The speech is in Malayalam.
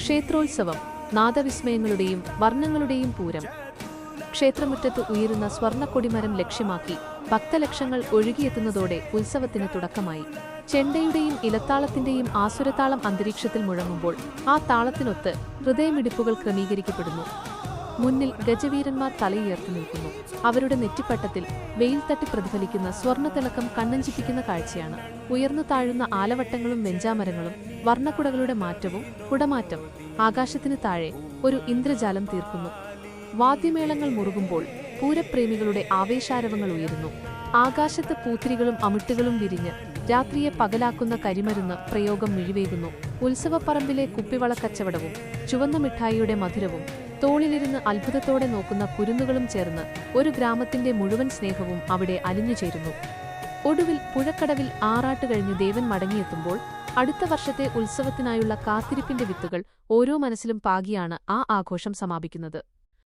ക്ഷേത്രോത്സവം, നാദവിസ്മയങ്ങളുടെയും വർണ്ണങ്ങളുടെയും പൂരം. ക്ഷേത്രമുറ്റത്ത് ഉയരുന്ന സ്വർണ്ണക്കൊടിമരം ലക്ഷ്യമാക്കി ഭക്തലക്ഷങ്ങൾ ഒഴുകിയെത്തുന്നതോടെ ഉത്സവത്തിന് തുടക്കമായി. ചെണ്ടയുടെയും ഇലത്താളത്തിന്റെയും ആസുരതാളം അന്തരീക്ഷത്തിൽ മുഴങ്ങുമ്പോൾ ആ താളത്തിനൊത്ത് ഹൃദയമിടിപ്പുകൾ ക്രമീകരിക്കപ്പെടുന്നു. മുന്നിൽ ഗജവീരന്മാർ തലയുയർത്തി നിൽക്കുന്നു. അവരുടെ നെറ്റിപ്പട്ടത്തിൽ വെയിൽ തട്ടി പ്രതിഫലിക്കുന്ന സ്വർണ്ണത്തിളക്കം കണ്ണഞ്ചിപ്പിക്കുന്ന കാഴ്ചയാണ്. ഉയർന്നു താഴുന്ന ആലവട്ടങ്ങളും വെഞ്ചാമരങ്ങളും വർണ്ണക്കുടകളുടെ മാറ്റവും കുടമാറ്റം ആകാശത്തിന് താഴെ ഒരു ഇന്ദ്രജാലം തീർക്കുന്നു. വാദ്യമേളങ്ങൾ മുറുകുമ്പോൾ പൂരപ്രേമികളുടെ ആവേശാരവങ്ങൾ ഉയരുന്നു. ആകാശത്ത് പൂത്തിരികളും അമിട്ടുകളും വിരിഞ്ഞ് രാത്രിയെ പകലാക്കുന്ന കരിമരുന്ന് പ്രയോഗം മിഴിവേകുന്നു. ഉത്സവപ്പറമ്പിലെ കുപ്പിവളക്കച്ചവടവും ചുവന്ന മിഠായിയുടെ മധുരവും തോളിലിരുന്ന് അത്ഭുതത്തോടെ നോക്കുന്ന കുരുന്നുകളും ചേർന്ന് ഒരു ഗ്രാമത്തിന്റെ മുഴുവൻ സ്നേഹവും അവിടെ അലിഞ്ഞുചേരുന്നു. ഒടുവിൽ പുഴക്കടവിൽ ആറാട്ട് കഴിഞ്ഞ് ദേവൻ മടങ്ങിയെത്തുമ്പോൾ അടുത്ത വർഷത്തെ ഉത്സവത്തിനായുള്ള കാത്തിരിപ്പിന്റെ വിത്തുകൾ ഓരോ മനസ്സിലും പാകിയാണ് ആ ആഘോഷം സമാപിക്കുന്നത്.